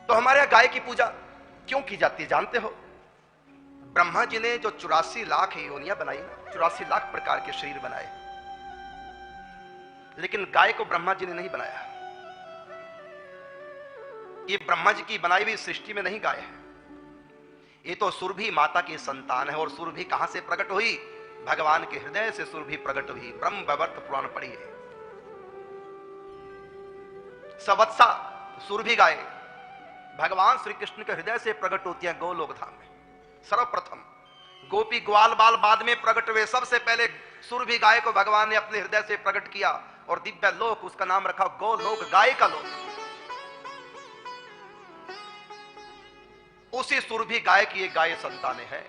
तो हमारे यहाँ गाय की पूजा क्यों की जाती है जानते हो? ब्रह्मा जी ने जो 84 लाख योनियां बनाई ना, 84 लाख प्रकार के शरीर बनाए, लेकिन गाय को ब्रह्मा जी ने नहीं बनाया। ये ब्रह्मा जी की बनाई हुई सृष्टि में नहीं गाय है, ये तो सुरभि माता की संतान है। और सुरभि कहां से प्रकट हुई? भगवान के हृदय से सुरभि प्रकट हुई। ब्रह्म वैवर्त पुराण पढ़िए। सवत्सा सुरभि गाय भगवान श्री कृष्ण के हृदय से प्रकट होती है गोलोक धाम में। सर्वप्रथम गोपी ग्वाल बाल बाद में प्रकट हुए, सबसे पहले सुरभि गाय को भगवान ने अपने हृदय से प्रकट किया और दिव्य लोक, उसका नाम रखा गोलोक, गाय का लोक। उसी सुरभि गाय की एक गाय संतानें हैं।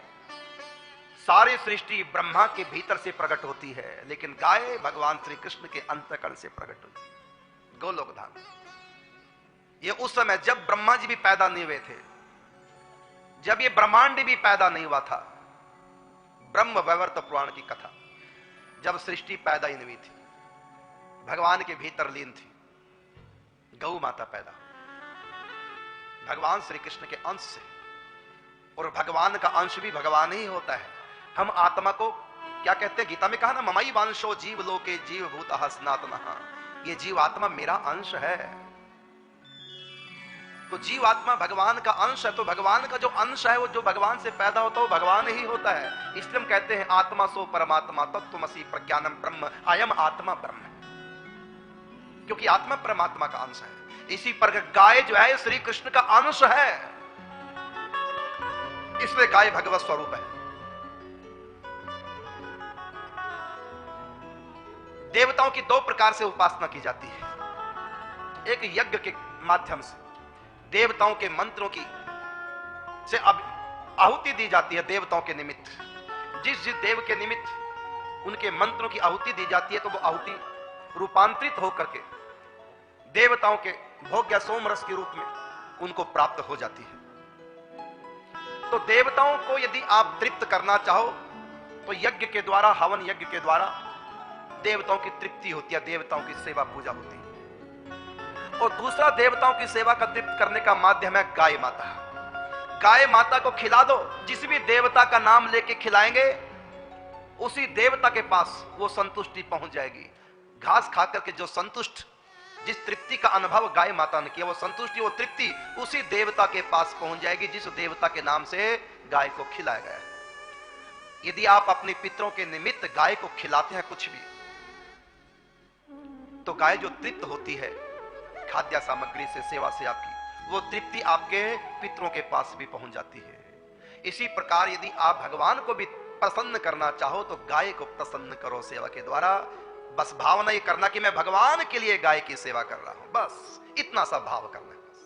सारी सृष्टि ब्रह्मा के भीतर से प्रकट होती है, लेकिन गाय भगवान श्री कृष्ण के अंतःकरण से प्रकट हुई गोलोक धाम। ये उस समय जब ब्रह्मा जी भी पैदा नहीं हुए थे, जब ये ब्रह्मांड भी पैदा नहीं हुआ था। ब्रह्म वैवर्त पुराण की कथा, जब सृष्टि पैदा ही नहीं हुई थी, भगवान के भीतर लीन थी गौ माता पैदा, भगवान श्री कृष्ण के अंश से। और भगवान का अंश भी भगवान ही होता है। हम आत्मा को क्या कहते हैं? गीता में कहा ना, ममई वांशो जीव लोके जीव भूतः सनातनः। ये जीव आत्मा मेरा अंश है। तो जीव आत्मा भगवान का अंश है, तो भगवान का जो अंश है वो जो भगवान से पैदा होता है वो भगवान ही होता है। इसलिए हम कहते हैं आत्मा सो परमात्मा तत्त्वमसि प्रज्ञानम ब्रह्म अयम आत्मा ब्रह्म, क्योंकि आत्मा परमात्मा का अंश है। इसी पर गाय जो है श्री कृष्ण का अंश है, इसलिए गाय भगवत स्वरूप है। देवताओं की दो प्रकार से उपासना की जाती है। एक यज्ञ के माध्यम से देवताओं के मंत्रों की से आहुति दी जाती है। देवताओं के निमित्त जिस जिस देव के निमित्त उनके मंत्रों की आहुति दी जाती है, तो वो आहुति रूपांतरित होकर के देवताओं के भोग या सोम रस के रूप में उनको प्राप्त हो जाती है। तो देवताओं को यदि आप तृप्त करना चाहो तो यज्ञ के द्वारा, हवन यज्ञ के द्वारा देवताओं की तृप्ति होती है, देवताओं की सेवा पूजा होती है। और दूसरा देवताओं की सेवा का तृप्त करने का माध्यम है गाय माता। गाय माता को खिला दो, जिस भी देवता का नाम लेके खिलाएंगे उसी देवता के पास वो संतुष्टि पहुंच जाएगी। घास खाकर के जो संतुष्ट, जिस तृप्ति का अनुभव गाय माता ने किया, वो संतुष्टि, वो तृप्ति उसी देवता के पास पहुंच जाएगी जिस देवता के नाम से गाय को खिलाया गया है। यदि आप अपने पितरों के निमित्त गाय को खिलाते हैं कुछ भी, तो गाय जो तृप्त होती है खाद्य सामग्री से, सेवा से आपकी, वो तृप्ति आपके पितरों के पास भी पहुंच जाती है। इसी प्रकार यदि आप भगवान को भी प्रसन्न करना चाहो तो गाय को प्रसन्न करो सेवा के द्वारा। बस भावना ये करना कि मैं भगवान के लिए गाय की सेवा कर रहा हूं, बस इतना सा भाव करना है बस।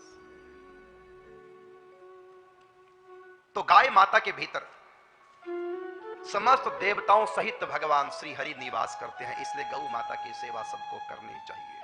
तो गाय माता के भीतर समस्त देवताओं सहित भगवान श्री हरि निवास करते हैं, इसलिए गौ माता की सेवा सबको करनी चाहिए।